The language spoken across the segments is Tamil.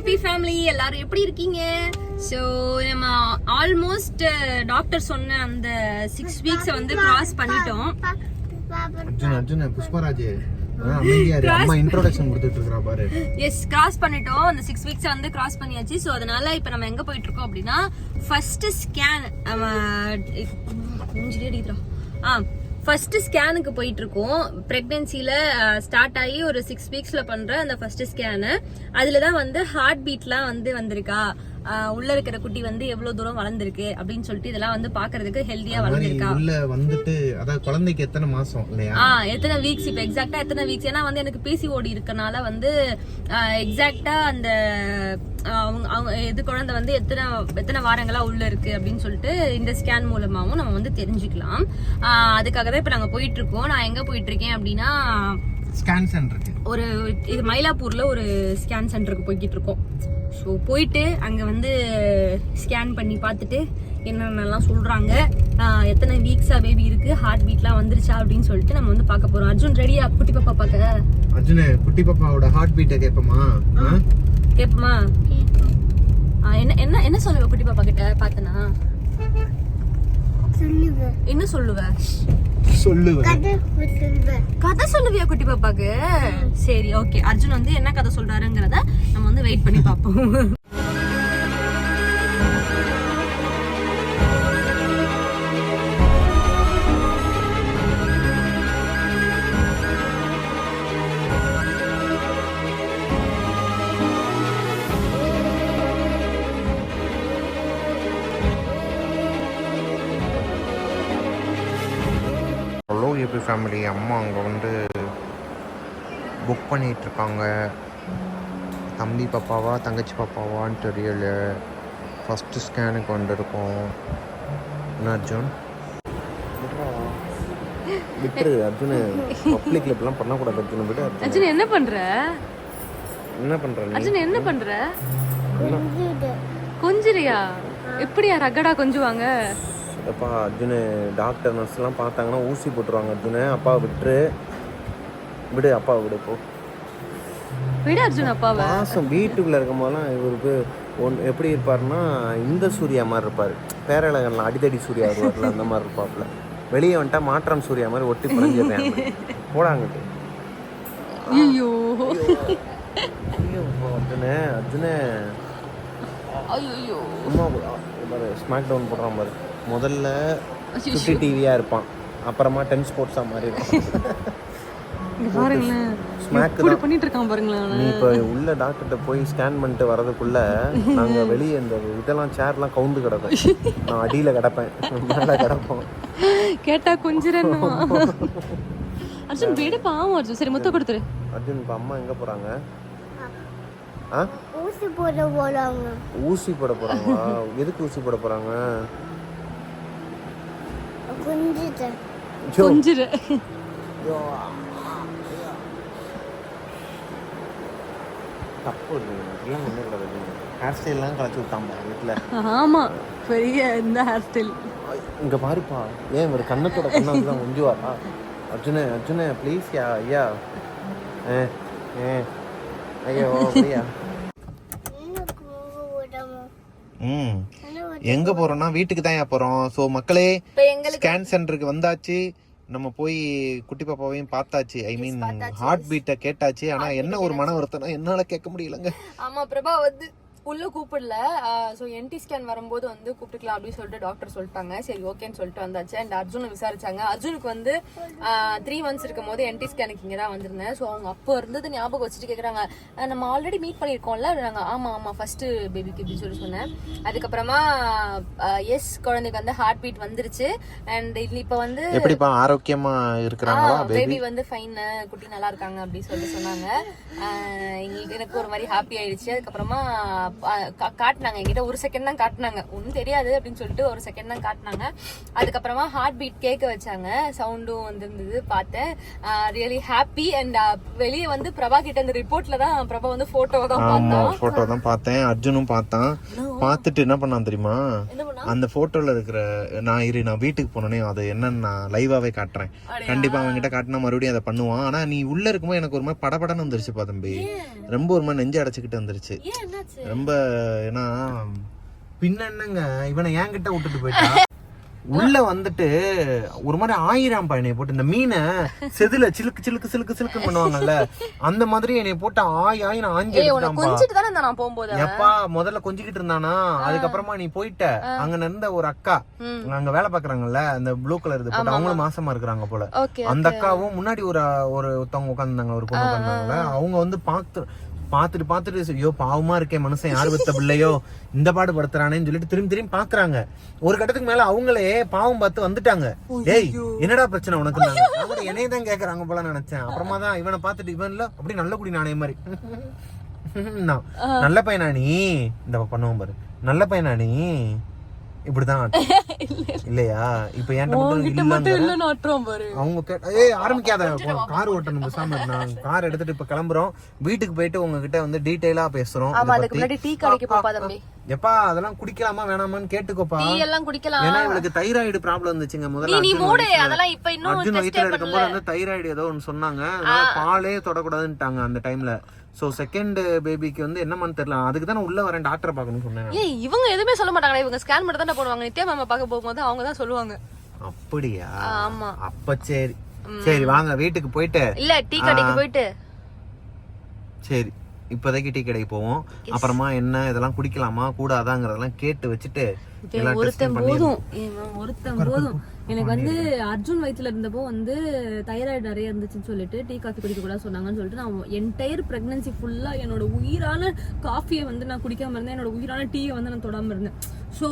ஏபி ஃபேமிலி எல்லாரும் எப்படி இருக்கீங்க? ஸோ நம்ம ஆல்மோஸ்ட் டாக்டர் சொன்ன அந்த 6 வீக்ஸை வந்து கிராஸ் பண்ணிட்டோம். அர்ஜுன் புஷ்பராஜ் அம்மா இன்ட்ரோடக்ஷன் கொடுத்துட்டு இருக்கறா பாரு. எஸ், கிராஸ் பண்ணிட்டோம். அந்த 6 வீக்ஸை வந்து கிராஸ் பண்ணியாச்சு. ஸோ அதனால இப்போ நம்ம எங்க போயிட்டு இருக்கோம் அப்படின்னா ஃபர்ஸ்ட் ஸ்கேன் ஃபர்ஸ்ட் ஸ்கேனுக்கு போயிட்டு இருக்கோம். பிரெக்னன்சில ஸ்டார்ட் ஆகி ஒரு 6 வீக்ஸ்ல பண்ற அந்த ஃபர்ஸ்ட் ஸ்கேனு. அதுலதான் வந்து ஹார்ட் பீட்லாம் வந்து வந்திருக்கா, உள்ள இருக்கிற குட்டி வந்து எவ்வளவு தூரம் வளர்ந்துருக்கு அப்படின்னு சொல்லிட்டு இதெல்லாம் வந்து பாக்குறதுக்கு ஹெல்தியா வளர்ந்துருக்கா. உள்ள வந்துட்டு அதாவது குழந்தைக்கு எத்தனை மாசம் இல்லையா, எத்தனை வீக்ஸ், இப்ப எக்ஸாக்டா எத்தனை வீக்ஸ். ஏன்னா வந்து எனக்கு பிசிஓடி இருக்கனால வந்து எக்ஸாக்டா அந்த அவங்க இது குழந்தை வந்து எத்தனை வாரங்களா உள்ள இருக்கு அப்படின்னு சொல்லிட்டு இந்த ஸ்கேன் மூலமாவும் நம்ம வந்து தெரிஞ்சுக்கலாம். அதுக்காக தான் இப்ப நாங்க போயிட்டு இருக்கோம். நான் எங்க போயிட்டு இருக்கேன் அப்படின்னா ஸ்கேன் சென்டருக்கு, ஒரு இது மயிலாப்பூர்ல ஒரு ஸ்கேன் சென்டருக்கு போய்கிட்டு இருக்கோம். ஸோ போயிட்டு அங்கே வந்து ஸ்கேன் பண்ணி பார்த்துட்டு என்னென்னலாம் சொல்கிறாங்க, எத்தனை வீக்ஸா பேபி இருக்கு, ஹார்ட் பீட்லாம் வந்துருச்சா அப்படின்னு சொல்லிட்டு நம்ம வந்து பார்க்க போகிறோம். அர்ஜுன் ரெடியா குட்டி பாப்பா பார்க்க? அர்ஜுன் குட்டி பாப்பாவோட ஹார்ட் பீட்டை கேட்போமா? கேட்போமா? என்ன என்ன என்ன சொல்லுவ குட்டி பாப்பா கிட்ட பார்த்தனா? என்ன சொல்லுவ? கதை சொல்லுவியா குட்டி பாப்பாக்கு? சரி, ஓகே. அர்ஜுன் வந்து என்ன கதை சொல்றாருங்கிறத நம்ம வந்து வெயிட் பண்ணி பார்ப்போம். ஏபி ஃபேமிலி அம்மா அங்கே வந்து புக் பண்ணிகிட்டு இருக்காங்க. தம்பி பாப்பாவா தங்கச்சி பாப்பாவான்னு தெரியல. ஃபஸ்ட்டு ஸ்கேனுக்கு வந்துருக்கோம். என்ன அர்ஜுன் விட்டுரு. அர்ஜுன் பப்ளிக்ல இப்பெல்லாம் பண்ணக்கூடாது. அர்ஜுன் விட்டு. அர்ஜுன் என்ன பண்ற? அர்ஜுன் என்ன பண்ற? கொஞ்சிரியா? எப்படியா ரகடா கொஞ்சுவாங்க? அப்பா அர்ஜுனு டாக்டர் நர்ஸ்லாம் பார்த்தாங்கன்னா ஊசி போட்டுருவாங்க. அர்ஜுனு அப்பா விட்டுரு, விடு, அப்பா விடு, போ விடு அர்ஜுன். அப்பாவை மாதம் வீட்டுக்குள்ளே இருக்கும் போதெல்லாம் இவருக்கு எப்படி இருப்பாருன்னா இந்த சூர்யா மாதிரி இருப்பார். பேரழகன்லாம் அடித்தடி சூர்யா வருவார்ல அந்த மாதிரி இருப்பாப்புல. வெளியே வந்துட்டா மாற்றம் சூர்யா மாதிரி ஒட்டி குறைஞ்சிடுறேன். போடாங்கிட்டு. ஐயோ அர்ஜுனு ஐயோ அம்மா ஸ்மாக் டவுன் போடுறான் பாரு. முதல்ல சுட்டி டிவியா இருப்பான், அப்புறமா 10 ஸ்போர்ட்ஸா மாதிரி இருப்பான். நீ இப்போ உள்ள டாக்டர்கிட்ட போய் ஸ்கேன் பண்ணிட்டு வர்றதுக்குள்ள நாங்கள் வெளியே இந்த இதெல்லாம் சேர்லாம் கவுந்து கிடக்கும். நான் அடியில் கிடப்பேன், மேலே கிடப்போம். கேட்டா கொஞ்சம் அர்ஜுன் வீடு பாவம். அர்ஜுன் சரி முத்த கொடுத்துரு. அர்ஜுன் இப்போ அம்மா எங்கே போகிறாங்க? ஊசி போட போறாங்க. ஊசி போட போகிறாங்களா? எதுக்கு ஊசி போட போகிறாங்க? கொஞ்சிரு. தப்பு எல்லாம் ஒன்றும் கிடையாது. ஹேர் ஸ்டைல்லாம் கலைச்சி விட்டாம்பா வீட்டில். ஆமாம், பெரிய இந்த ஹேர் ஸ்டைல். இங்கே பாருப்பா, ஏன் ஒரு கண்ணத்தோட கண்ணாடி தான் கொஞ்சுவாரா? அர்ஜுனே ப்ளீஸ் யா ஐயா. ஐயோ அப்படியா? எங்க போறோம்னா வீட்டுக்கு தான் போறோம். ஸோ மக்களே, ஸ்கேன் சென்டருக்கு வந்தாச்சு. நம்ம போய் குட்டி பாப்பாவையும் பார்த்தாச்சு. ஐ மீன் ஹார்ட் பீட்டை கேட்டாச்சு. ஆனா என்ன ஒரு மன வருத்தம்னா என்னால கேட்க முடியலங்க. ஆமா, பிரபா வந்து உள்ள கூப்பிடல. ஸோ என்டி ஸ்கேன் வரும்போது வந்து கூப்பிட்டுக்கலாம் அப்படின்னு சொல்லிட்டு டாக்டர் சொல்லிட்டாங்க. சரி ஓகேன்னு சொல்லிட்டு வந்தாச்சு. அண்ட் அர்ஜுனை விசாரிச்சாங்க. அர்ஜுனுக்கு வந்து 3 months இருக்கும் போது என்டி ஸ்கேனுக்கு இங்கே தான் வந்திருந்தேன். ஸோ அவங்க அப்போ இருந்தது ஞாபகம் வச்சுட்டு கேட்குறாங்க, நம்ம ஆல்ரெடி மீட் பண்ணியிருக்கோம்ல? நாங்கள் ஆமாம் ஃபர்ஸ்ட் பேபிக்கு அப்படின்னு சொல்லி சொன்னேன். அதுக்கப்புறமா எஸ், குழந்தைக்கு வந்து ஹார்ட் பீட் வந்துருச்சு. அண்ட் இப்போ வந்து எப்படிப்பா ஆரோக்கியமா இருக்கிறாங்களா? பேபி வந்து ஃபைன், குட்டி நல்லா இருக்காங்க அப்படின்னு சொல்லி சொன்னாங்க. எனக்கு ஒரு மாதிரி ஹாப்பி ஆயிடுச்சு. அதுக்கப்புறமா காட்டினாங்க என்கிட்ட. ஒரு செகண்ட் தான் காட்டினாங்க, ஒன்றும் தெரியாது அப்படின்னு சொல்லிட்டு ஒரு செகண்ட் தான் காட்டினாங்க. அதுக்கப்புறமா ஹார்ட் பீட் கேட்க வச்சாங்க, சவுண்டும் வந்துருந்தது, பார்த்தேன். Really happy. அண்ட் வெளியே வந்து பிரபா கிட்ட இந்த ரிப்போர்ட்ல தான் பிரபா வந்து போட்டோ தான் பார்த்தேன். அர்ஜுனும் பார்த்தான். பார்த்துட்டு என்ன பண்ணான் தெரியுமா, என்ன பண்ணா? அந்த போட்டோல இருக்கிற நான் வீட்டுக்கு போனோடனே அது என்னன்னு நான் லைவாவே காட்டுறேன். கண்டிப்பா அவன் கிட்ட காட்டினா மறுபடியும் அதை பண்ணுவான். ஆனா நீ உள்ள இருக்கும்போது எனக்கு ஒரு மாதிரி படபடன்னு வந்துருச்சுப்பா தம்பி. ரொம்ப ஒரு மாதிரி நெஞ்சு அடைச்சுக்கிட்டு வந்துருச்சு ரொம்ப. ஏன்னா பின்ன என்னங்க இவனை என்கிட்ட விட்டுட்டு போயிட்டா. உள்ள வந்துட்டு ஒரு மாதிரி ஆயிரம் என்னைய போட்டு இந்த மீனை செதுல சிலுக்கு சிலுக்கு சிலுக்கு சிலுக்கு பண்ணுவாங்கல்ல, அந்த மாதிரி என்னைய போட்டு ஆயிரம் ஆஞ்சி எப்பா. முதல்ல கொஞ்சிக்கிட்டு இருந்தானா, அதுக்கப்புறமா நீ போயிட்ட. அங்க இருந்த ஒரு அக்கா அங்க வேலை பாக்குறாங்கல்ல, அந்த ப்ளூ கலர் இது போட்டு, அவங்களும் மாசமா இருக்கிறாங்க போல. அந்த அக்காவும் முன்னாடி ஒருத்தவங்க உட்காந்துருந்தாங்க, ஒரு பொண்ணு உட்காந்தாங்கல்ல, அவங்க வந்து பாத்துட்டு ஐயோ பாவமா இருக்கேன் மனுஷன், யாரு பெத்த பிள்ளையோ இந்த பாடு படுத்துறானேன்னு சொல்லிட்டு திரும்பி பாக்குறாங்க. ஒரு கட்டத்துக்கு மேல அவங்களே பாவம் பார்த்து வந்துட்டாங்க. ஏய் என்னடா பிரச்சனை உனக்கு, என்னைய தான் கேக்குறாங்க போல நினைச்சேன். அப்புறமா தான் இவனை பார்த்துட்டு இவன்ல அப்படி நல்ல குடி நானே மாதிரி நல்ல பையனா நீ, இந்த பண்ணுவோம் பாரு, நல்ல பையனா நீ இப்படிதான் இல்லையா? இப்ப அவங்க ஆரம்பிக்காத கார் ஓட்டணும் பேசாம. நான் கார் எடுத்துட்டு இப்ப கிளம்புறோம். வீட்டுக்கு போயிட்டு உங்ககிட்ட வந்து டீடைலா பேசுறோம். எப்பா அதெல்லாம் குடிக்கலாமா வேணாமான்னு கேட்டுக்கோப்பா. ஏன்னா இவளுக்கு தைராய்டு ப்ராப்ளம் இருந்துச்சுங்க முதல்ல. அர்ஜுன் வயிற்றுல இருக்கும்போது வந்து தைராய்டு ஏதோ ஒன்னு சொன்னாங்க, பாலே தொடக்கூடாதுன்னுட்டாங்க அந்த டைம்ல. சோ செகண்ட் பேபிக்கு வந்து என்னமான்னு தெரியல, அதுக்கு தான் உள்ள வரேன் டாக்டரை பார்க்கணும்னு சொன்னேன். ஏய் இவங்க எதுவுமே சொல்ல மாட்டாங்க, இவங்க ஸ்கேன் மட்டும் தானே போடுவாங்க. நித்யா மாமா பார்க்க போகும்போது அவங்க தான் சொல்லுவாங்க. அப்படியா? ஆமா. அப்ப சரி சரி வாங்க வீட்டுக்கு போயிட்டு இல்ல டீ கடைக்கு போயிட்டு சரி இப்போதைக்கு டீ கடைக்கு போவோம். அப்புறமா என்ன இதெல்லாம் குடிக்கலாமா கூடாதாங்கிறதெல்லாம் கேட்டு வச்சுட்டு ஒருத்தன் போதும். எனக்கு வந்து அர்ஜுன் வயிற்றுல இருந்தப்போ வந்து தைராய்டு நிறைய இருந்துச்சுன்னு சொல்லிட்டு டீ காஃபி குடிக்க கூடாது சொன்னாங்கன்னு சொல்லிட்டு நான் என்டையர் பிரெக்னன்சி ஃபுல்லா என்னோட உயிரான காஃபியை வந்து நான் குடிக்காம இருந்தேன், என்னோட உயிரான டீயை வந்து நான் தொடாம இருந்தேன். ஸோ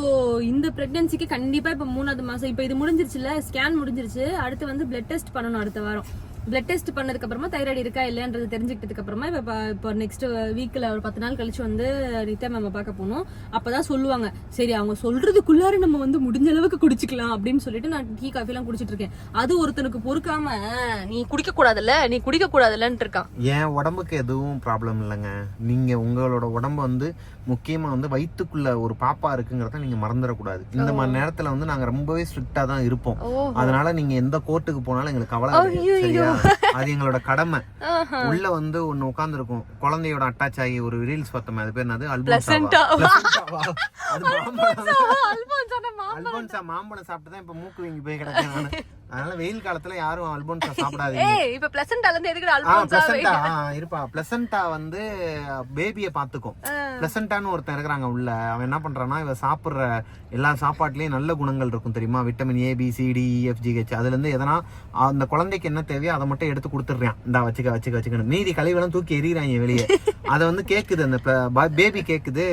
இந்த பிரெக்னன்சிக்கு கண்டிப்பா இப்ப 3வது மாசம் இப்ப இது முடிஞ்சிருச்சுல, ஸ்கேன் முடிஞ்சிருச்சு. அடுத்து வந்து பிளட் டெஸ்ட் பண்ணணும் அடுத்த வாரம். பிளட் டெஸ்ட் பண்ணதுக்கு அப்புறமா தைராய்டு இருக்கா இல்லையான்றது தெரிஞ்சுக்கிட்டதுக்கு அப்புறமா இப்போ நெக்ஸ்ட் வீக்ல ஒரு 10 நாள் கழிச்சு வந்து நித்யா மேம் பார்க்க போகணும். அப்பதான் சொல்லுவாங்க சரி அவங்க சொல்றதுக்குள்ளார நம்ம வந்து முடிஞ்ச அளவுக்கு குடிச்சுக்கலாம் அப்படின்னு சொல்லிட்டு நான் டீ காஃபி எல்லாம் குடிச்சிட்டு இருக்கேன். அது ஒருத்தனுக்கு பொறுக்காம நீ குடிக்க கூடாதுல்லன்னு இருக்கான். என் உடம்புக்கு எதுவும் ப்ராப்ளம் இல்லைங்க. நீங்க உங்களோட உடம்பு வந்து முக்கியமா வந்து வயிற்றுக்குள்ள ஒரு பாப்பா இருக்குங்கிறத நீங்க மறந்துடக்கூடாது. இந்த மாதிரி நேரத்துல வந்து நாங்க ரொம்பவே ஸ்ட்ரிக்டா தான் இருப்போம். அதனால நீங்க எந்த கோர்ட்டுக்கு போனாலும் எங்களுக்கு கவலை சரியா, அது எங்களோட கடமை. உள்ள வந்து ஒண்ணு உட்கார்ந்து இருக்கும், குழந்தையோட அட்டாச் ஆகி ஒரு ரீல்ஸ் பார்த்தோம், அது பேர் என்னது, அல்போன்சா மாம்பழம் சாப்பிட்டு தான் இப்ப மூக்கு வீங்கி போய் கிடக்கேன். அதனால வெயில் காலத்துல யாரும் அல்போன்சா சாப்பிடாதீங்க. இப்ப பிளசன்டால இருந்து எதுக்கு அல்போன்சா இருப்பா. பிளசன்டா வந்து பேபியை பாத்துக்கும். பிளசன்டான்னு ஒருத்தன் இருக்கிறாங்க உள்ள, அவன் என்ன பண்றான்னா இவ சாப்பிடுற எல்லா சாப்பாட்டுலயும் நல்ல குணங்கள் இருக்கும் தெரியுமா, vitamin A B C D E F G H. அதுல இருந்து எதனா அந்த குழந்தைக்கு என்ன தேவையோ அதை மட்டும் எடுத்து கொடுத்துடுறான். இந்த வச்சுக்கணும், மீதி கழிவெல்லாம் தூக்கி எறிகிறாங்க வெளியே. அதை வந்து கேக்குது அந்த பேபி கேக்குது,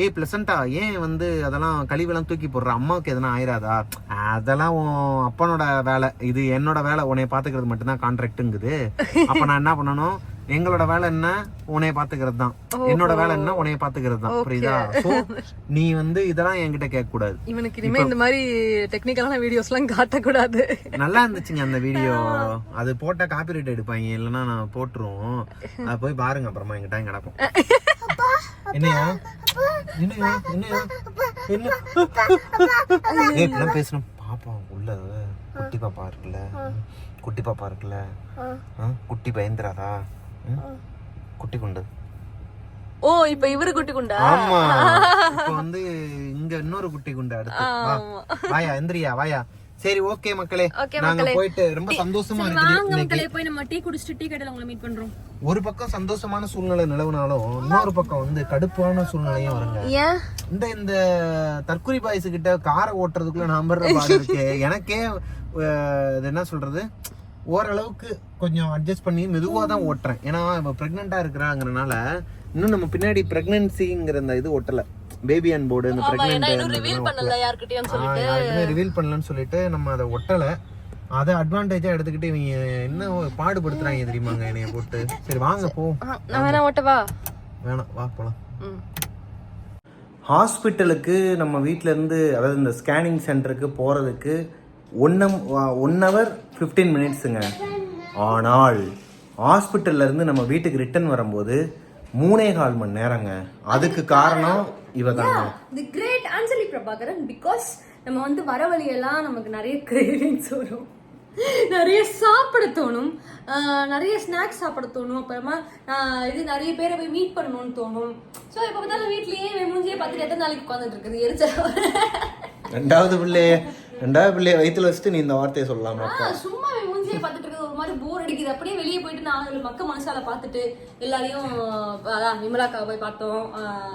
ஏய் பிளசன்டா ஏன் வந்து அதெல்லாம் கழிவெல்லாம் தூக்கி போடுற, அம்மாவுக்கு எதனா ஆயிராதா? அதெல்லாம் அப்பனோட வேலை, இது என்னோட வேலை, உன்னைய பாத்துக்கிறது மட்டும்தான் கான்ட்ராக்ட்ங்குது. அப்ப நான் என்ன பண்ணணும், எங்களோட வேலை என்ன, உன்னைய பாத்துக்கிறது தான். என்னோட வேலை என்ன, உன்னைய பாத்துக்கிறது தான். புரியுதா? நீ வந்து இதெல்லாம் என்கிட்ட கேட்க கூடாது. இவனுக்கு இனிமே இந்த மாதிரி டெக்னிக்கலான வீடியோஸ் எல்லாம் காட்ட கூடாது. நல்லா இருந்துச்சுங்க அந்த வீடியோ. அது போட்டா காப்பிரைட் எடுப்பாங்க, இல்லைன்னா நான் போட்டுருவோம். அது போய் பாருங்க அப்புறமா எங்கிட்ட கிடக்கும். என்னையா என்ன பேசணும் பாப்பா, உள்ள குட்டி பாப்பா இருக்குல்ல, குட்டி பயந்துராதா, குட்டி குண்டு. ஓ இப்ப இவரு குட்டி குண்டா? ஆமா, இப்ப வந்து இங்க இன்னொரு குட்டி குண்டு அடுத்து. வாயா எந்திரியா வாயா. சரி ஓகே மக்களே, நாங்க போயிட்டு ரொம்ப சந்தோஷமா இருக்குது. போய் நம்ம டீ குடிச்சிட்டு டீ கடையில உங்களை மீட் பண்றோம். ஒரு பக்கம் சந்தோஷமான சூழ்நிலை நிலவுனாலும் இன்னொரு பக்கம் வந்து கடுப்பான சூழ்நிலையும் வருங்க. இந்த தற்கொலை பாய்ஸ் கிட்ட காரை ஓட்டுறதுக்குள்ள நம்புற பாடு இருக்கு. எனக்கே என்ன சொல்றது, ஓரளவுக்கு கொஞ்சம் அட்ஜஸ்ட் பண்ணி மெதுவா தான் ஓட்டுறேன். ஏன்னா பிரெக்னெண்டா இருக்கிறாங்கிறனால இன்னும் நம்ம பின்னாடி பிரெக்னன்சிங்கிற இந்த இது ஓட்டல, பேபி ஆன் போர்டு, இந்த பிரெக்னன்ட் ரிவீல் பண்ணலன்னு சொல்லிட்டு நம்ம அதை ஒட்டல. அதை அட்வான்டேஜா எடுத்துக்கிட்டு இவங்க என்ன பாடுபடுத்துறாங்க தெரியுமாங்க என்னைய போட்டு. சரி வாங்க போ. வேணாம் வா போலாம். ஹாஸ்பிட்டலுக்கு நம்ம வீட்டில இருந்து, அதாவது இந்த ஸ்கேனிங் சென்டருக்கு போறதுக்கு 1 hour 15 minutesங்க. ஆனால் ஹாஸ்பிட்டல்ல இருந்து நம்ம வீட்டுக்கு ரிட்டர்ன் வரும்போது 3.25 மணி நேரங்க. அதுக்கு காரணம் இவதான் தி கிரேட் அஞ்சலி பிரபாகரன். பிகாஸ் நம்ம வந்து வர வழியெல்லாம் நமக்கு நிறைய கிரேவிங்ஸ் வரும், நிறைய சாப்பிட தோணும், நிறைய ஸ்நாக்ஸ் சாப்பிட தோணும், அப்புறமா இது நிறைய பேரை போய் மீட் பண்ணணும்னு தோணும். ஸோ இப்போ பார்த்தாலும் வீட்லயே மூஞ்சியை பார்த்துட்டு எத்தனை நாளைக்கு உட்காந்துட்டு இருக்குது எரிச்சல். ரெண்டாவது பிள்ளைய வயிற்றுல வச்சுட்டு நீ இந்த வார்த்தையை சொல்லலாமா? சும்மா மூஞ்சியை பார்த்துட்டு இருக்கிறது ஒரு மாதிரி போர் அடிக்குது. அப்படியே வெளியே போயிட்டு நான் மக்க மனசால பார்த்துட்டு எல்லாரையும் அதான் விமலாக்காவை போய் பார்த்தோம்,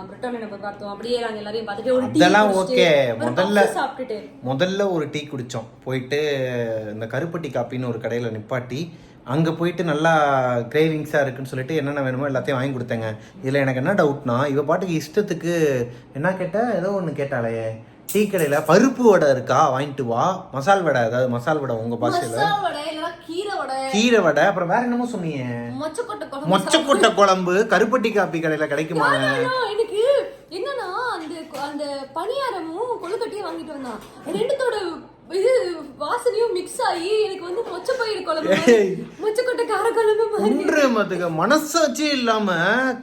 பிரிட்டானியா போய் பார்த்தோம், அப்படியே நாங்கள் எல்லாரையும் பார்த்துட்டு ஒரு டீ அதெல்லாம் ஓகே. சாப்பிட்டுட்டு முதல்ல ஒரு டீ குடிச்சோம், போயிட்டு இந்த கருப்பட்டி காப்பின்னு ஒரு கடையில நிப்பாட்டி அங்கே போயிட்டு நல்லா கிரேவிங்ஸாக இருக்குன்னு சொல்லிட்டு என்னென்ன வேணுமோ எல்லாத்தையும் வாங்கி கொடுத்தேங்க. இதில் எனக்கு என்ன டவுட்னா, இவ பாட்டுக்கு இஷ்டத்துக்கு என்ன கேட்டா, ஏதோ ஒன்று கேட்டாலே டீ கடையில் பருப்பு வடை இருக்கா வாங்கிட்டு வா, மசால் வடை, அதாவது மசால் வடை உங்கள் பாஷையில், கீரை வடை, அப்புறம் வேற என்னமோ சொன்னீங்க, மொச்சக்கொட்டை குழம்பு கருப்பட்டி காப்பி கடையில் கிடைக்குமா? எனக்கு என்னன்னா அந்த பணியாரமும் கொழுக்கட்டையும் வாங்கிட்டு வந்தான், ரெண்டுத்தோட இது வாசனையும் மிக்ஸ் ஆகி எனக்கு வந்து மொச்சப்பயிறு குழம்பு, மொச்சக்கொட்டை கார குழம்பு மனசாட்சி இல்லாம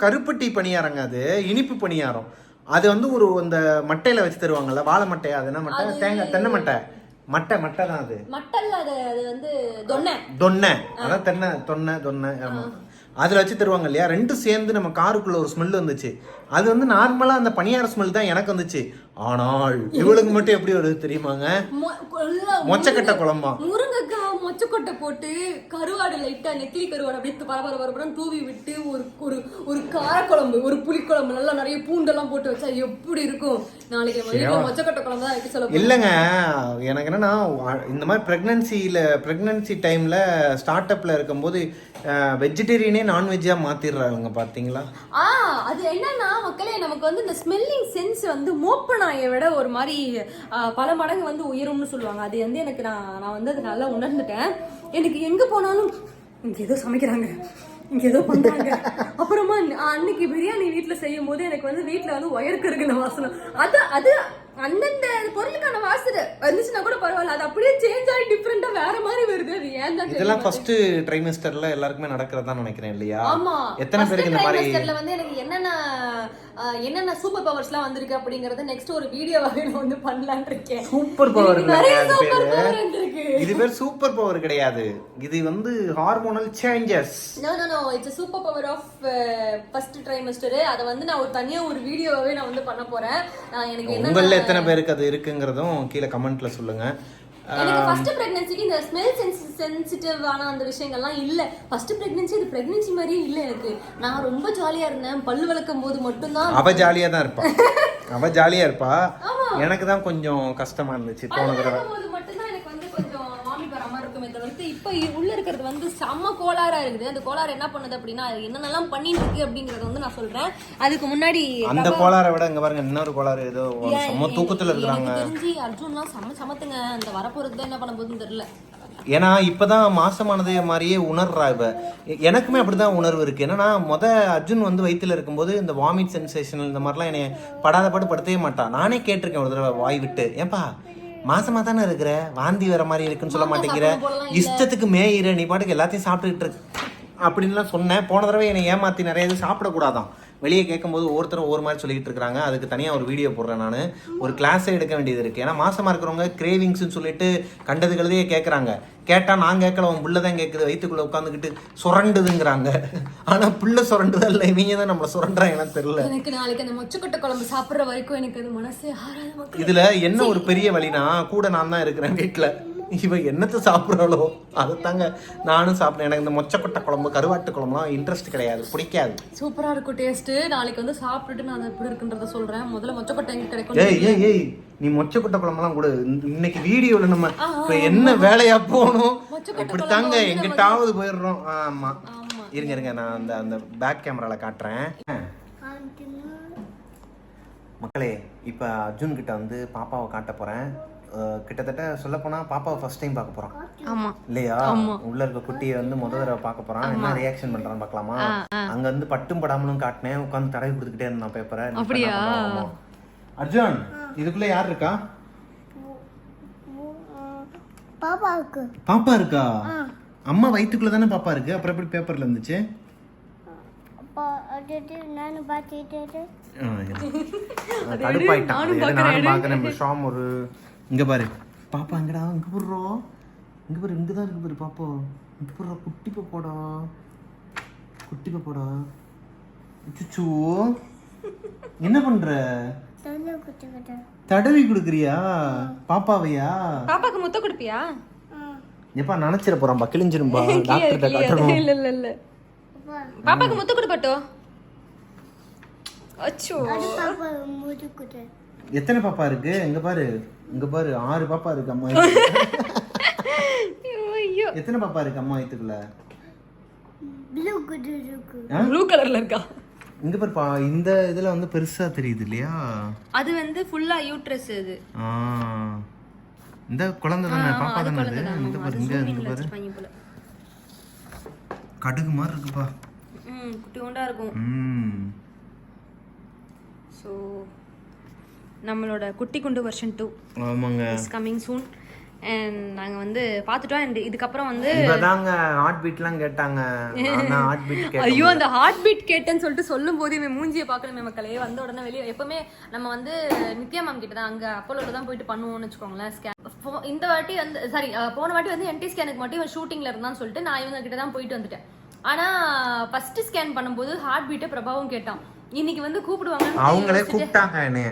கருப்பட்டி பணியாரங்க, அது இனிப்பு பணியாரம். அது வந்து ஒரு அந்த மட்டையில வச்சு தருவாங்கல்ல, வாழை மட்டையா, அது என்ன மட்டை, தேங்காய் தென்னை மட்டை தான் அது. மட்டல்ல அது வந்து தொன்னை, அதான் தொன்னை. ஆமா, அதில் வச்சு தருவாங்க இல்லையா. ரெண்டும் சேர்ந்து நம்ம காருக்குள்ள ஒரு ஸ்மெல் வந்துச்சு. அது வந்து நார்மலாக அந்த பனியார ஸ்மெல் தான் எனக்கு வந்துச்சு. ஆனால் இவளுக்கு மட்டும் எப்படி வருது தெரியுமாங்க, மொச்சக்கட்டை குழம்பா, முருங்கைக்காய் மொச்சக்கொட்டை போட்டு கருவாடு லைட்டா நெத்திலி கருவாடு அப்படியே பரபரம் தூவி விட்டு ஒரு ஒரு காரக்குழம்பு, ஒரு புளிக்குழம்பு, நல்லா நிறைய பூண்டெல்லாம் போட்டு வச்சா எப்படி இருக்கும். நாளைக்கு மொச்சக்கொட்டை குழம்பு தான் வைக்க சொல்ல. இல்லைங்க, எனக்கு என்னன்னா இந்த மாதிரி பிரெக்னன்சி டைம்ல ஸ்டார்ட் அப்ல இருக்கும்போது வெஜிடேரியனே நான்வெஜ்ஜா மாத்திடுறாங்க பாத்தீங்களா. அது என்னன்னா மக்களே, நமக்கு வந்து இந்த ஸ்மெல்லிங் சென்ஸ் வந்து மோப்ப நாயை விட ஒரு மாதிரி பல மடங்கு வந்து உயரும்னு சொல்லுவாங்க. அது வந்து எனக்கு நான் வந்து அது நல்லா உணர்ந்துட்டேன். எனக்கு எங்க போனாலும் இங்க ஏதோ சமைக்கிறாங்க, இங்க ஏதோ பண்றாங்க. அப்புறமா அன்னைக்கு பிரியாணி வீட்டுல செய்யும் போது எனக்கு வந்து வீட்டுல வந்து ஒயருக்கு இருக்கிற வாசனை, அது அந்தந்த பொருளுக்கான வாசனை வந்துச்சுன்னா கூட பரவாயில்ல, அது அப்படியே சேஞ்ச் ஆகி டிஃப்ரெண்டா வேற மாதிரி வருது. அது ஏன் தான் இதெல்லாம் ஃபர்ஸ்ட் ட்ரைமஸ்டர்ல எல்லாருக்குமே நடக்கிறதா நினைக்கிறேன் இல்லையா? ஆமா, எத்தனை பேருக்கு இந்த மாதிரி வந்து எனக்கு என்னென்ன சூப்பர் பவர்ஸ்லாம் வந்திருக்கு அப்படிங்கறத நெக்ஸ்ட் ஒரு வீடியோவாவே நான் வந்து பண்ணலாம்னு இருக்கேன். சூப்பர் பவர் இருக்கு. இது பேர் சூப்பர் பவர் கிடையாது, இது வந்து hormonal changes. No it's super power of first trimester. அத வந்து நான் தனியா ஒரு வீடியோவாவே நான் வந்து பண்ண போறேன். எனக்கு உங்கள எத்தனை பேருக்கு அது இருக்குங்கிறதும் கீழே கமெண்ட்ல சொல்லுங்க. எனக்கு ஃபர்ஸ்ட் பிரெக்னன்சிக்கு இந்த ஸ்மெல் சென்சிட்டிவான அந்த விஷயங்கள்லாம் இல்ல. ஃபர்ஸ்ட் பிரெக்னன்சி இது பிரெக்னன்சி மாதிரியே இல்ல எனக்கு. நான் ரொம்ப ஜாலியா இருந்தேன். பல்லு விளக்கும் போது மட்டும்தான். அவ ஜாலியா தான் இருப்பா, அவ ஜாலியா இருப்பா. எனக்கு தான் கொஞ்சம் கஷ்டமா இருந்துச்சு போன தடவை. மட்டும்தான் எனக்கு வந்து கொஞ்சம் வாமிட் வர மாதிரி இருக்குமே தவிர்த்து இப்ப உள்ள இருக்கிறது வந்து செம்ம கோளாரா இருக்குது. அந்த கோளாறு என்ன பண்ணுது அப்படின்னா, என்னென்னலாம் பண்ணிட்டு இருக்கு அப்படிங்கறத வந்து நான் சொல்றேன். அதுக்கு முன்னாடி அந்த கோளாரை விட இங்க பாருங்க இன்னொரு கோளாறு, ஏதோ செம்ம தூக்கத்துல இருக்காங்க. தெரிஞ்சு அர்ஜுன்லாம் சமத்துங்க. அந்த வரப்போறது என்ன பண்ண போகுதுன்னு தெரியல. ஏன்னா இப்பதான் மாசமானது மாதிரியே உணர்றா இவ. எனக்குமே அப்படிதான் உணர்வு இருக்கு. ஏன்னா அர்ஜுன் வந்து வயிற்றுல இருக்கும்போது இந்த வாமிட் சென்சேஷன் இந்த மாதிரிலாம் என்னை படாத பாடு படுத்தவே மாட்டான். நானே கேட்டிருக்கேன் ஒரு தடவை வாய் விட்டு, ஏன்பா மாசமா தானே இருக்கிற, வாந்தி வர மாதிரி இருக்குன்னு சொல்ல மாட்டேங்கிற, இஷ்டத்துக்கு மேயிற, நீ பாட்டுக்கு எல்லாத்தையும் சாப்பிட்டுக்கிட்டு இருக்கு அப்படின்லாம் சொன்னேன். போன தடவை என்னை ஏமாத்தி நிறைய இது சாப்பிடக்கூடாதான். வெளியே கேட்கும்போது ஒவ்வொருத்தரும் ஒவ்வொரு மாதிரி சொல்லிட்டு இருக்காங்க. அதுக்கு தனியாக ஒரு வீடியோ போடுறேன் நான். ஒரு கிளாஸே எடுக்க வேண்டியது இருக்குது. ஏன்னா மாசமாக இருக்கிறவங்க கிரேவிங்ஸ்ன்னு சொல்லிட்டு கண்டதுகளதையே கேட்குறாங்க. கேட்டால் நான் கேட்கல, உன் புள்ள தான் கேட்குது, வயிற்றுக்குள்ளே உட்காந்துக்கிட்டு சுரண்டுதுங்கிறாங்க. ஆனால் புள்ள சுரண்டுதான் இல்லை, இவங்க தான் நம்மளை சுரண்டுறாங்கன்னு தெரியல. எனக்கு நாளைக்கு அந்த மொச்சக்கொட்டை குழம்பு சாப்பிட்ற வரைக்கும் எனக்கு அது மனசே ஆறாது. இதில் என்ன ஒரு பெரிய வழினா, கூட நான் தான் இருக்கிறேன் வீட்டில். இவ என்னத்தை சாப்பிட்றாளோ அதை தாங்க நானும் சாப்பிட்டேன். எனக்கு இந்த மொச்சக்கொட்டை குழம்பு கருவாட்டு குழம்புலாம் இன்ட்ரெஸ்ட் கிடையாது, பிடிக்காது. சூப்பரா இருக்கும் டேஸ்ட். நாளைக்கு வந்து சாப்பிட்டுட்டு நான் எப்படி இருக்குன்றத சொல்றேன். முதல்ல மொச்சக்கொட்டை எங்க கிடைக்கும்? ஏய் நீ மொச்சக்கொட்டை குழம்புலாம் கூட இன்னைக்கு வீடியோல நம்ம இப்ப என்ன வேலையா போகணும், இப்படித்தாங்க எங்கிட்டாவது போயிடுறோம். ஆமா இருங்க நான் அந்த பேக் கேமரால காட்டுறேன். மக்களே, இப்ப அர்ஜுன் கிட்ட வந்து பாப்பாவை காட்ட போறேன். கிட்டத்தட்ட சொல்ல போனா பாப்பாவை ஃபர்ஸ்ட் டைம் பார்க்க போறான். ஆமா இல்லையா? உள்ள இருக்க குட்டியை வந்து முதல் தடவை பார்க்க போறான். என்ன ரியாக்ஷன் பண்றான்னு பார்க்கலாமா? அங்க வந்து பட்டும் படாமலும் காட்டினேன், உட்காந்து தடவை கொடுத்துக்கிட்டே இருந்தான் பேப்பரை. அப்படியா அர்ஜுன், இதுக்குள்ள யார் இருக்கா? பாப்பா இருக்கா? அம்மா வயிற்றுக்குள்ள தானே பாப்பா இருக்கு, அப்புறம் எப்படி பேப்பர்ல இருந்துச்சு? கடுப்பாயிட்டான். நானும் பார்க்குறேன் ஷாம் ஒரு இங்கே பாரு பாப்பா எங்கடா இங்கே போடுறோம் இங்கே பாரு இங்கே தான் இருக்கு பாரு பாப்பா இங்கே போடுறா குட்டி பாப்பாடா சுச்சு என்ன பண்ற தடவி கொடுக்குறியா பாப்பாவையா பாப்பாக்கு முத்த கொடுப்பியா எப்பா நினைச்சிட போறான்பா கிழிஞ்சிரும்பா டாக்டர்கிட்ட காட்டணும் இல்ல பாப்பாக்கு முத்த கொடுப்பட்டோ அச்சோ எத்தனை பாப்பா இருக்கு இங்க பாரு 6 பாப்பா இருக்கு அம்மா ஐயோ எத்தனை பாப்பா இருக்கு அம்மா வயித்துக்குள்ள ப்ளூ கலர்ல இருக்கா இங்க பாருப்பா இந்த இதுல வந்து பெருசா தெரியுது இல்லையா அது வந்து ஃபுல்லா யூட்ரஸ் இது இந்த குழந்தை தானே பாப்பா தானே அது இந்த பாரு இங்க பாரு கடுகு மாதிரி இருக்குப்பா குட்டி குண்டா இருக்கும் ஸோ நம்மளோட குட்டி குண்டு வெர்ஷன் 2 ஆமாங்க இஸ் கமிங் சூன் அண்ட் நாங்கள் வந்து பார்த்துட்டோம் அண்ட் இதுக்கப்புறம் வந்து இப்போதாங்க ஹார்ட் பீட்லாம் கேட்டாங்க ஹார்ட் பீட் கேட்டேன் ஐயோ அந்த ஹார்ட் பீட் கேட்டேன்னு சொல்லிட்டு சொல்லும் போது இவன் மூஞ்சியை பார்க்கணுமே மக்களே வந்த உடனே வெளியே எப்பவுமே நம்ம வந்து நித்யா மேம் கிட்ட தான் அங்கே அப்போலோவில் தான் போயிட்டு பண்ணுவோம்னு வச்சுக்கோங்களேன் ஸ்கேன் இந்த வாட்டி வந்து சாரி போன வாட்டி வந்து என்டி ஸ்கேனுக்கு மட்டும் இவன் ஷூட்டிங்கில் இருந்தான்னு சொல்லிட்டு நான் இவங்க கிட்ட தான் போயிட்டு வந்துட்டேன் ஆனால் ஃபர்ஸ்ட் ஸ்கேன் பண்ணும்போது ஹார்ட் பீட்டை பிரபாவும் கேட்டான் இன்னைக்கு வந்து கூப்பிடுவாங்க அவங்களே கூப்பிட்டாங்க என்னைய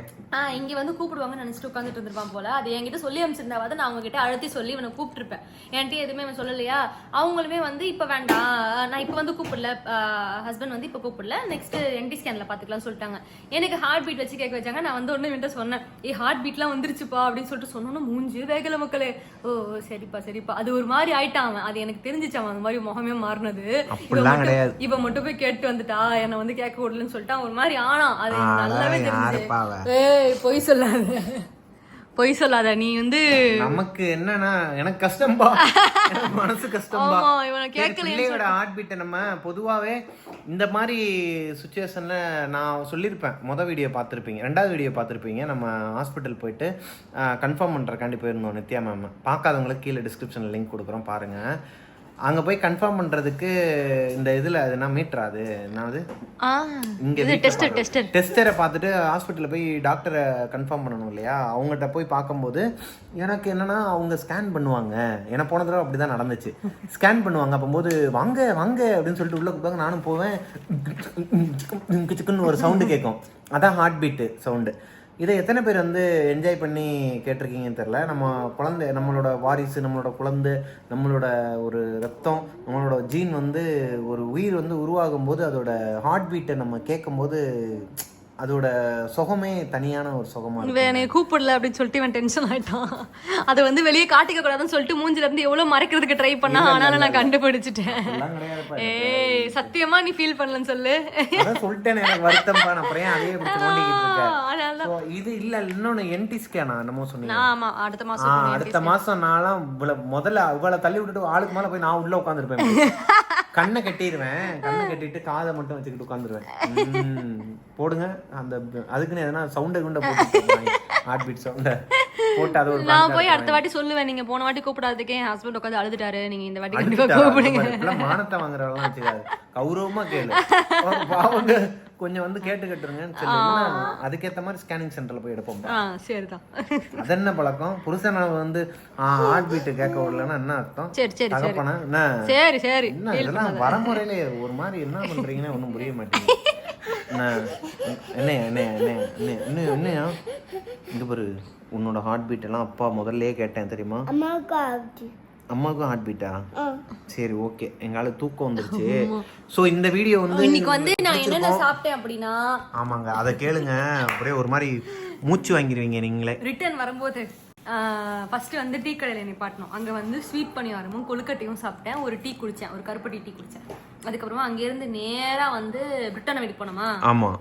இங்க வந்து கூப்பிடுவாங்கன்னு நினைச்சிட்டு உட்காந்துட்டு இருந்திருப்பான் போல அது என்கிட்ட சொல்லி அனுப்பிச்சிருந்தாவது நான் அவங்க கிட்ட அழுத்தி சொல்லி இவனை கூப்பிட்டுருப்பேன் என்கிட்ட எதுவுமே அவன் சொல்லலையா அவங்களுமே வந்து இப்ப வேண்டாம் நான் இப்ப வந்து கூப்பிடல ஹஸ்பண்ட் வந்து இப்ப கூப்பிடல நெக்ஸ்ட் என்டி ஸ்கேன்ல பாத்துக்கலாம் சொல்லிட்டாங்க எனக்கு ஹார்ட் பீட் வச்சு கேட்க வச்சாங்க நான் வந்து ஒண்ணு விட்ட சொன்னேன் ஹார்ட் பீட்லாம் வந்துருச்சுப்பா அப்படின்னு சொல்லிட்டு சொன்னோன்னு மூஞ்சி வேகல மக்களே ஓ சரிப்பா அது ஒரு மாதிரி ஆயிட்டான் அவன் அது எனக்கு தெரிஞ்சிச்சு அவன் அந்த மாதிரி முகமே மாறினது இவ மட்டும் போய் கேட்டு வந்துட்டா என்னை வந்து கேட்க விடலன்னு சொல்லிட்டு ஒரு மாதிரி ஆனா அது நல்லாவே தெரிஞ்சு பொய் சொல்லாத நீ வந்து நமக்கு என்னன்னா எனக்கு கஷ்டம்பா மனசு கஷ்டம்பா பிள்ளையோட ஹார்ட் பீட்டை நம்ம பொதுவாவே இந்த மாதிரி சுச்சுவேஷன்ல நான் சொல்லியிருப்பேன் வீடியோ பார்த்துருப்பீங்க 2வது வீடியோ பார்த்துருப்பீங்க நம்ம ஹாஸ்பிட்டல் போயிட்டு கன்ஃபார்ம் பண்ணுறக்காண்டி போயிருந்தோம் நித்யா மேம் பார்க்காதவங்களுக்கு கீழே டிஸ்கிரிப்ஷனில் லிங்க் கொடுக்குறோம் பாருங்க அங்கே போய் கன்ஃபார்ம் பண்ணுறதுக்கு இந்த இதில் அது என்ன மீட்டரா அது என்னது இங்கே டெஸ்டரை பார்த்துட்டு ஹாஸ்பிட்டலில் போய் டாக்டரை கன்ஃபார்ம் பண்ணணும் இல்லையா அவங்ககிட்ட போய் பார்க்கும்போது எனக்கு என்னென்னா அவங்க ஸ்கேன் பண்ணுவாங்க ஏன்னா போன தடவை அப்படி தான் நடந்துச்சு ஸ்கேன் பண்ணுவாங்க அப்போது வாங்க அப்படின்னு சொல்லிட்டு உள்ளே கொடுப்பாங்க நானும் போவேன் சிக்கன் ஒரு சவுண்டு கேட்கும் அதான் ஹார்ட் பீட்டு சவுண்டு இதை எத்தனை பேர் வந்து என்ஜாய் பண்ணி கேட்டிருக்கீங்கன்னு தெரில நம்ம குழந்தை நம்மளோட வாரிசு நம்மளோட குழந்தை நம்மளோட ஒரு ரத்தம் நம்மளோட ஜீன் வந்து ஒரு உயிர் வந்து உருவாகும் போது அதோட ஹார்ட் பீட்டை நம்ம கேட்கும்போது அதோட சுகமே தனியான ஒரு சுகமா என்னை கூப்பிடல அப்படின்னு சொல்லிட்டு இவன் டென்ஷன் ஆயிட்டான் அதை வந்து வெளியே காட்டிக்க கூடாதுன்னு சொல்லிட்டு மூஞ்சில இருந்து எவ்வளவு மறைக்கிறதுக்கு ட்ரை பண்ணா ஆனாலும் நான் கண்டுபிடிச்சிட்டேன் ஏய் சத்தியமா நீ ஃபீல் பண்ணலன்னு சொல்லு சொல்லிட்டேன் எனக்கு வருத்தம்பா நான் அப்புறம் அதே பிடிச்சு நோண்டிக்கிட்டு இருக்கேன் இது இல்ல இன்னொன்னு என்டி ஸ்கேனா என்னமோ சொன்னீங்க ஆமா அடுத்த மாசம் நான்லாம் முதல்ல அவளை தள்ளி விட்டுட்டு ஆளுக்கு மேல போய் நான் உள்ள உட்காந்துருப்பேன் கண்ணை கட்டிட்டு காதை மட்டும் வச்சுக்கிட்டு உட்காந்துருவேன் போடுங்க அந்த அதுக்குன்னு எதனா சவுண்டை குண்ட போட்டு ஹார்ட் பீட் சவுண்டை போட்டு அது ஒரு நான் போய் அடுத்த வாட்டி சொல்லுவேன் நீங்க போன வாட்டி கூப்பிடாததுக்கே என் ஹஸ்பண்ட் உட்காந்து அழுதுட்டாரு நீங்க இந்த வாட்டி கண்டிப்பா கூப்பிடுங்க மானத்தை வாங்குறவெல்லாம் வச்சுக்காது கௌரவமா கேளு பாவங்க கொஞ்சம் வந்து கேட்டுக்கிட்டுருங்கன்னு சொல்லி அதுக்கேற்ற மாதிரி ஸ்கேனிங் சென்டர்ல போய் எடுப்போம் சரிதான் அது என்ன பழக்கம் புருஷன் வந்து ஹார்ட் பீட் கேட்க விடலன்னா என்ன அர்த்தம் சரி என்ன இதெல்லாம் வரமுறையில ஒரு மாதிரி என்ன பண்றீங்கன்னு ஒன்றும் புரிய மாட்டேங்குது என்னையா இங்க பாரு உன்னோட ஹார்ட் பீட் எல்லாம் அப்பா முதல்லயே கேட்டேன் தெரியுமா அம்மாவுக்கும் ஹார்ட் பீட்டா சரி ஓகே எங்கால தூக்கம் வந்துருச்சு சோ இந்த வீடியோ வந்து இன்னைக்கு வந்து நான் என்னென்ன சாப்பிட்டேன் அப்படின்னா ஆமாங்க அதை கேளுங்க அப்படியே ஒரு மாதிரி மூச்சு வாங்கிடுவீங்க நீங்களே ரிட்டர்ன் வரும்போது ஃபர்ஸ்ட் வந்து டீ கடையில் நிப்பாட்டணும் அங்கே வந்து ஸ்வீட் பணியாரமும் கொழுக்கட்டையும் சாப்பிட்டேன் ஒரு டீ குடித்தேன் ஒரு கருப்பட்டி டீ குடித்தேன் அதுக்கப்புறமா அங்கேருந்து நேராக வந்து பிரிட்டானா வீட்டுக்கு போனோமா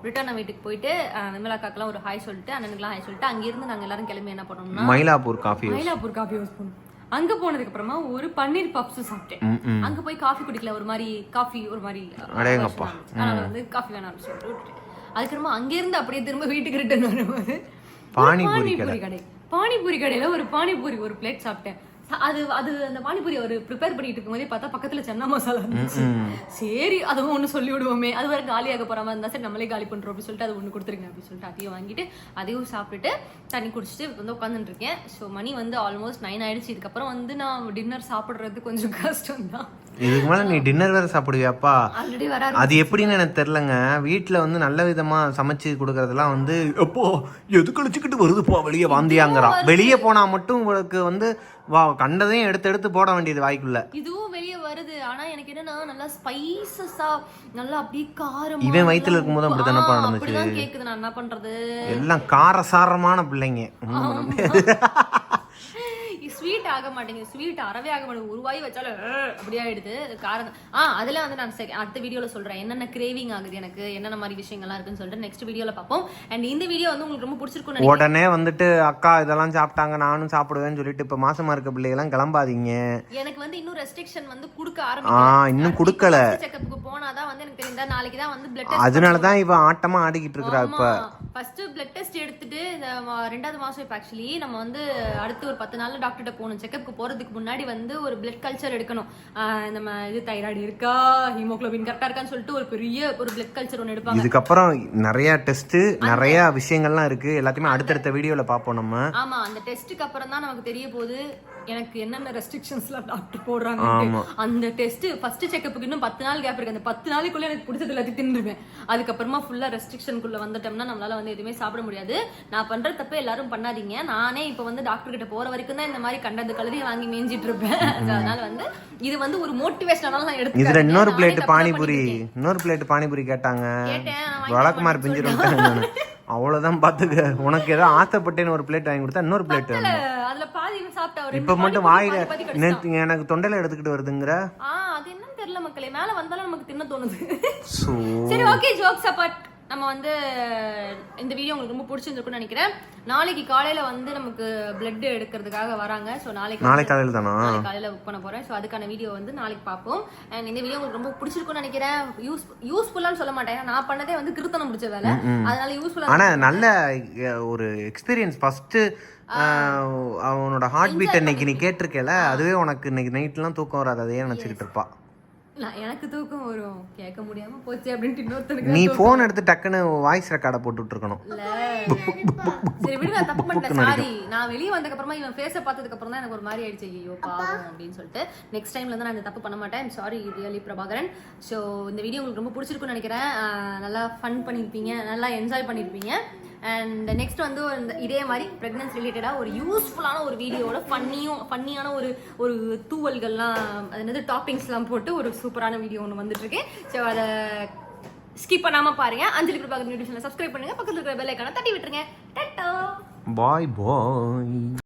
பிரிட்டானா வீட்டுக்கு போயிட்டு விமலாக்காக்கெல்லாம் ஒரு ஹாய் சொல்லிட்டு அண்ணனுக்குலாம் ஹாய் சொல்லிட்டு அங்கேருந்து நாங்கள் எல்லாரும் கிளம்பி என்ன பண்ணோம்னா மயிலாப்பூர் காஃபி யூஸ் பண்ணோம் அங்க போனதுக்கு அப்புறமா ஒரு பன்னீர் பப்ஸ் சாப்பிட்டேன் அங்க போய் காஃபி குடிக்கல ஒரு மாதிரி அதனால வந்து காஃபி வேணாம் சொல்லிட்டு அதுக்கப்புறமா அங்க இருந்து அப்படியே திரும்ப வீட்டுக்கு ரிட்டர்ன் வரும்போது பானிபூரி கடையில ஒரு பானிபூரி ஒரு பிளேட் சாப்பிட்டேன் அது அது அந்த பானிபூரி அவர் ப்ரிப்பேர் பண்ணிட்டு இருக்கும்போதே பார்த்தா பக்கத்துல சன்னா மசாலா இருந்துச்சு. சரி அதுவும் ஒண்ணு சொல்லி விடுவோமே, அது வேற காலியாக போற மாதிரி இருந்தா சரி நம்மளே காலி பண்றோம் அப்படின்னு சொல்லிட்டு அது ஒண்ணு கொடுத்துருங்க அப்படின்னு சொல்லிட்டு அதையும் வாங்கிட்டு அதையும் சாப்பிட்டுட்டு தண்ணி குடிச்சிட்டு வந்து உட்காந்துட்டு இருக்கேன். ஸோ மணி வந்து ஆல்மோஸ்ட் 9 ஆயிடுச்சு. இதுக்கப்புறம் வந்து நான் டின்னர் சாப்பிடுறது கொஞ்சம் கஷ்டம் தான். இதுக்கு மேல நீ டின்னர் வேற சாப்பிடுவியாப்பா? ஆல்ரெடி வர அது எப்படின்னு எனக்கு தெரியலங்க. வீட்டுல வந்து நல்ல விதமா சமைச்சு கொடுக்கறதெல்லாம் வந்து எப்போ எது கழிச்சுக்கிட்டு வருதுப்பா வெளியே வாந்தியாங்கிறா. வெளியே போனா மட்டும் உங்களுக்கு வந்து வா கண்டதையும் எடுத்து எடுத்து போட வேண்டியது வாய்க்குள்ள. இதுவும் வெளியே வருது. ஆனா எனக்கு என்னன்னா நல்லா ஸ்பைசஸா நல்லா அப்படியே காரம். இவன் வயித்துல இருக்கும்போது அப்படித்தானப்பா நடந்துச்சு. அப்படிதான் கேக்குது. நான் என்ன பண்றது? எல்லாம் காரசாரமான பிள்ளைங்க. ஸ்வீட் ஆக மாட்டேங்குது. ஸ்வீட் அறவே ஆக மாட்டேங்குது. ஒரு வாய் வச்சாலும் அப்படியே ஆயிடுது காரம். அதுல வந்து நான் அடுத்த வீடியோல சொல்றேன் என்னென்ன கிரேவிங் ஆகுது எனக்கு, என்னென்ன மாதிரி விஷயங்கள்லாம் இருக்குன்னு சொல்லிட்டு நெக்ஸ்ட் வீடியோல பார்ப்போம். அண்ட் இந்த வீடியோ வந்து உங்களுக்கு ரொம்ப பிடிச்சிருக்கும். உடனே வந்துட்டு அக்கா இதெல்லாம் சாப்பிட்டாங்க நானும் சாப்பிடுவேன்னு சொல்லிட்டு இப்ப மாசமா இருக்க பிள்ளைகள்லாம் கிளம்பாதீங்க. எனக்கு வந்து இன்னும் ரெஸ்ட்ரிக்ஷன் வந்து கொடுக்க ஆரம்பிக்கல. இன்னும் கொடுக்கல. செக்கப்புக்கு போனாதான் வந்து எனக்கு தெரியுதா நாளைக்கு தான் வந்து பிளட் டெஸ்ட். அதனாலதான் இவ ஆட்டமா ஆடிக்கிட்டு இருக்கா. இப்ப ஃபர்ஸ்ட் பிளட் டெஸ்ட் எடுத்துட்டு இந்த 2வது மாசம் இப்ப ஆக்சுவலி நம்ம வந்து அடுத்து ஒரு 10 நாள்ல டாக்டர்கிட்ட போகணும். செக்கப்புக்கு போறதுக்கு முன்னாடி வந்து ஒரு பிளட் கல்ச்சர் எடுக்கணும். நம்ம இது தைராய்டு இருக்கா, ஹீமோகுளோபின் கரெக்டா இருக்கான்னு சொல்லிட்டு ஒரு பெரிய ஒரு பிளட் கல்ச்சர் ஒன்று எடுப்பாங்க. இதுக்கப்புறம் நிறைய டெஸ்ட் நிறைய விஷயங்கள்லாம் இருக்கு. எல்லாத்தையுமே அடுத்தடுத்த வீடியோல பாப்போம் நம்ம. ஆமா அந்த டெஸ்ட்டுக்கு அப்புறம் தான் நமக்கு தெரிய போகுது எனக்கு என்னென்ன ரெஸ்ட்ரிக்ஷன்ஸ்லாம் டாக்டர் போடுறாங்க. அந்த டெஸ்ட் ஃபர்ஸ்ட் செக்கப்புக்கு இன்னும் 10 நாள் கேப் இருக்கு. அந்த 10 நாளைக்குள்ள எனக்கு பிடிச்சது எல்லாத்தையும் தின்னுடுவேன். அதுக்கப்புறமா ஃபுல்லா ரெஸ்ட்ரிக்ஷனுக்குள்ள வந்துட்டோம்னா நம்மளால வந்து எதுவுமே சாப்பிட முடியாது. நான் பண்ற தப்பே எல்லாரும் பண்ணாதீங்க. நானே இப்ப வந்து டாக்டர் கிட்ட போற வரைக்கும் தான் இந்த மாதிரி கண்டது கழுதையை வாங்கி மேய்ஞ்சிட்டு இருப்பேன். அதனால வந்து இது வந்து ஒரு மோட்டிவேஷனால நான் எடுத்து இதுல இன்னொரு பிளேட் பானிபூரி கேட்டாங்க. வழக்கமார் பிஞ்சிரும். அவ்வளவுதான் பாத்துக்க. உனக்கு ஏதோ ஆசைப்பட்டேன்னு ஒரு பிளேட் வாங்கி கொடுத்தா இன்னொரு பிளேட் அதுல பாதி சாப்பிட்டா இப்ப மட்டும் வாயில எனக்கு தொண்டையில எடுத்துக்கிட்டு வருதுங்கற. அது என்னன்னு தெரியல மக்களே. மேல வந்தாலும் நமக்கு தின்ன தோணுது. சரி ஓகே ஜோக்ஸ் அபார்ட். நம்ம வந்து இந்த வீடியோ உங்களுக்கு ரொம்ப பிடிச்சிருந்துருக்கும்னு நினைக்கிறேன். நாளைக்கு காலையில வந்து நமக்கு பிளட் எடுக்கிறதுக்காக வராங்க. ஸோ நாளைக்கு காலையில தானா? காலையில புக் பண்ண போறேன். ஸோ அதுக்கான வீடியோ வந்து நாளைக்கு பார்ப்போம். அண்ட் இந்த வீடியோ உங்களுக்கு ரொம்ப பிடிச்சிருக்கும்னு நினைக்கிறேன். யூஸ்ஃபுல்லான்னு சொல்ல மாட்டேன். நான் பண்ணதே வந்து கிருத்தனம் முடிச்ச வேலை. அதனால யூஸ்ஃபுல்லா. ஆனா நல்ல ஒரு எக்ஸ்பீரியன்ஸ். ஃபர்ஸ்ட் அவனோட ஹார்ட் பீட் இன்னைக்கு நீ கேட்டிருக்கல, அதுவே உனக்கு இன்னைக்கு நைட்லாம் தூக்கம் வராது. அதையே நினைச்சுக்கிட்டு இருப்பா. எனக்கு தூக்கம் வரும் கேட்க முடியாம போச்சு அப்படின்ட்டு இன்னொருத்தனுக்கு நீ போன் எடுத்து டக்குன்னு வாய்ஸ் ரெக்கார்டை போட்டுட்டு இருக்கணும். சரி விடு, நான் தப்பு பண்ணிட்டேன். சாரி. நான் வெளியே வந்ததுக்கு அப்புறமா இவன் ஃபேஸை பார்த்ததுக்கு அப்புறம் தான் எனக்கு ஒரு மாதிரி ஆயிடுச்சு. ஐயோ பாவம் அப்படின்னு சொல்லிட்டு நெக்ஸ்ட் டைம்ல இருந்து நான் இந்த தப்பு பண்ண மாட்டேன். Sorry really Prabhakaran. ஸோ இந்த வீடியோ உங்களுக்கு ரொம்ப பிடிச்சிருக்குன்னு நினைக்கிறேன். நல்லா ஃபன் பண்ணியிருப்பீங்க, நல்லா என்ஜாய் பண்ணியிருப்பீங்க. அண்ட் நெக்ஸ்ட் வந்து இதே மாதிரி ப்ரெக்னன்சி ரிலேட்டடாக ஒரு யூஸ்ஃபுல்லான ஒரு வீடியோட ஃபன்னியான ஒரு தூவல்கள்லாம் அது என்னது டாப்பிங்ஸ்லாம் போட்டு ஒரு சூப்பரான வீடியோ ஒன்று வந்துட்டு இருக்கேன். ஸோ அதை ஸ்கிப் பண்ணாமல் பாருங்க. அஞ்சலி பிரபாகர் யூடியூப் சேனலை சப்ஸ்கிரைப் பண்ணுங்க. பக்கத்தில் இருக்கிற பெல் ஐக்கானை தட்டி விட்டுருங்க. டாடா. பாய் பாய்.